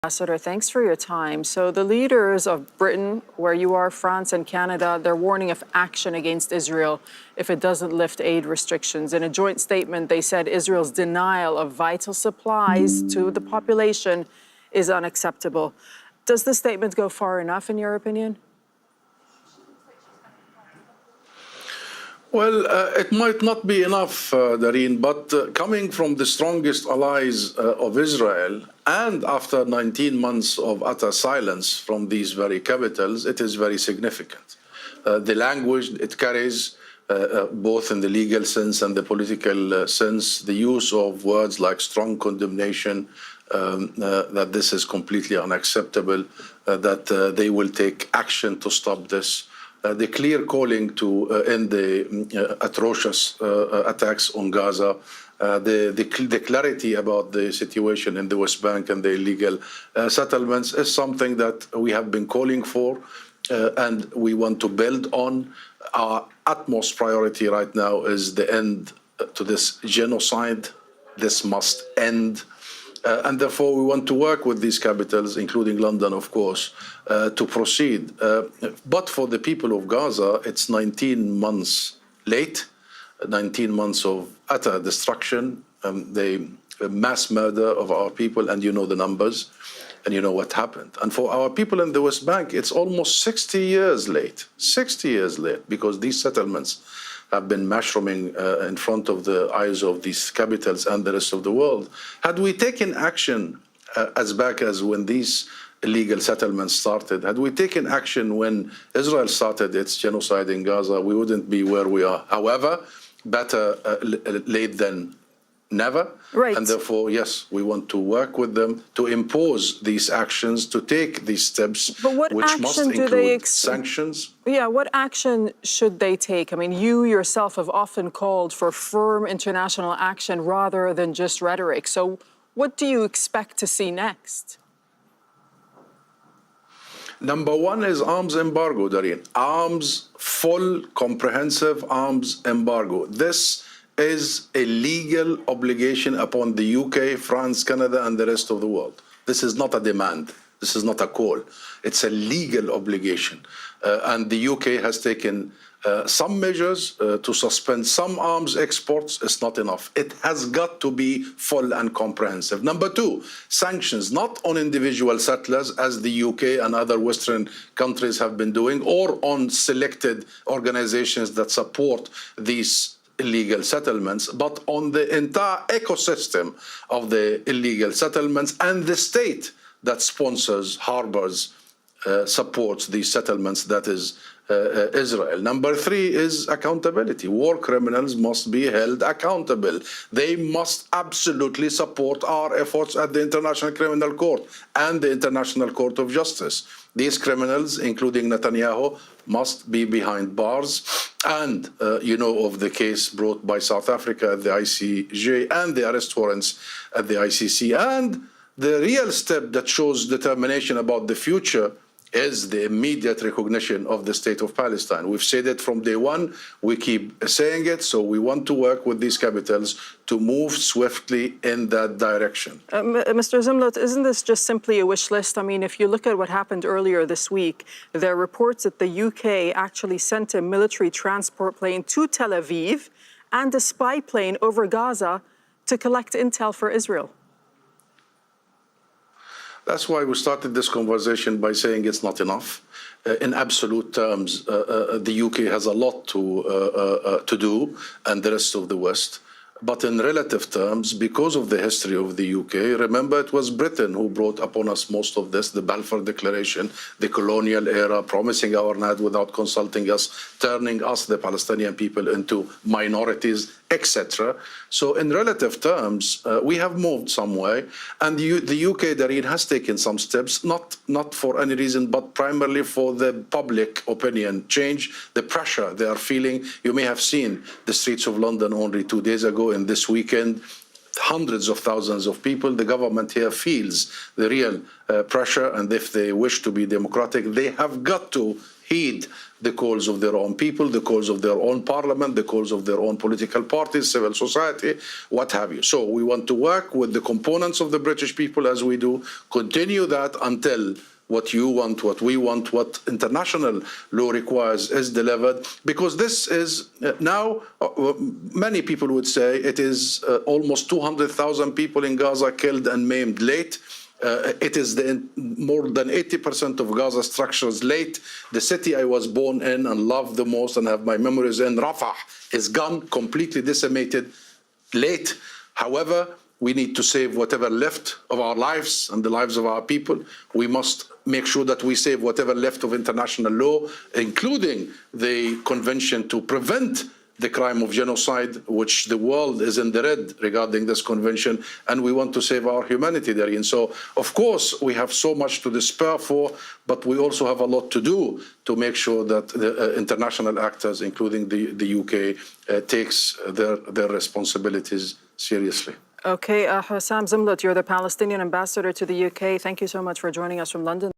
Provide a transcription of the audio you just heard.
Ambassador, thanks for your time. So the leaders of Britain, where you are, France and Canada, they're warning of action against Israel if it doesn't lift aid restrictions. In a joint statement, they said Israel's denial of vital supplies to the population is unacceptable. Does the statement go far enough, in your opinion? Well, it might not be enough, Darine, but coming from the strongest allies of Israel, and after 19 months of utter silence from these very capitals, it is very significant. The language it carries, both in the legal sense and the political sense, the use of words like strong condemnation, that this is completely unacceptable, that they will take action to stop this. The clear calling to end the atrocious attacks on Gaza, the clarity about the situation in the West Bank and the illegal settlements is something that we have been calling for, and we want to build on. Our utmost priority right now is the end to this genocide. This must end. And therefore, we want to work with these capitals, including London, of course, to proceed. But for the people of Gaza, it's 19 months late, 19 months of utter destruction, the mass murder of our people, and you know the numbers, and you know what happened. And for our people in the West Bank, it's almost 60 years late, 60 years late, because these settlements have been mushrooming in front of the eyes of these capitals and the rest of the world. Had we taken action as back as when these illegal settlements started, had we taken action when Israel started its genocide in Gaza, we wouldn't be where we are. However, better late than never. Right. And therefore, yes, we want to work with them to impose these actions, to take these steps, which must include sanctions. Yeah, what action should they take? I mean, you yourself have often called for firm international action rather than just rhetoric. So what do you expect to see next? Number one is arms embargo, Darine. Full, comprehensive arms embargo. This is a legal obligation upon the UK, France, Canada, and the rest of the world. This is not a demand. This is not a call. It's a legal obligation. And the UK has taken some measures to suspend some arms exports. It's not enough. It has got to be full and comprehensive. Number two, sanctions, not on individual settlers, as the UK and other Western countries have been doing, or on selected organizations that support these illegal settlements, but on the entire ecosystem of the illegal settlements and the state that sponsors, harbors, supports these settlements, that is Israel. Number three is accountability. War criminals must be held accountable. They must absolutely support our efforts at the International Criminal Court and the International Court of Justice. These criminals, including Netanyahu, must be behind bars. And you know of the case brought by South Africa at the ICJ and the arrest warrants at the ICC. And the real step that shows determination about the future is the immediate recognition of the State of Palestine. We've said it from day one. We keep saying it. So we want to work with these capitals to move swiftly in that direction. Mr. Zomlot, isn't this just simply a wish list? I mean, if you look at what happened earlier this week, there are reports that the UK actually sent a military transport plane to Tel Aviv and a spy plane over Gaza to collect intel for Israel. That's why we started this conversation by saying it's not enough. In absolute terms, the UK has a lot to do, and the rest of the West. But in relative terms, because of the history of the UK, remember it was Britain who brought upon us most of this, the Balfour Declaration, the colonial era, promising our land without consulting us, turning us, the Palestinian people, into minorities, etc. So in relative terms, we have moved some way. And the UK, Darine, has taken some steps, not for any reason, but primarily for the public opinion change, the pressure they are feeling. You may have seen the streets of London only 2 days ago, and this weekend, hundreds of thousands of people. The government here feels the real pressure, and if they wish to be democratic, they have got to heed the calls of their own people, the calls of their own parliament, the calls of their own political parties, civil society, what have you. So we want to work with the components of the British people as we do, continue that until what you want, what we want, what international law requires is delivered. Because this is now, many people would say it is almost 200,000 people in Gaza killed and maimed late. It is more than 80% of Gaza structures late. The city I was born in and loved the most and have my memories in, Rafah, is gone, completely decimated, late. However, we need to save whatever left of our lives and the lives of our people. We must make sure that we save whatever left of international law, including the convention to prevent the crime of genocide, which the world is in the red regarding this convention, and we want to save our humanity therein. So, of course, we have so much to despair for, but we also have a lot to do to make sure that the international actors, including the UK, takes their responsibilities seriously. Okay, Husam Zomlot, you're the Palestinian ambassador to the UK. Thank you so much for joining us from London.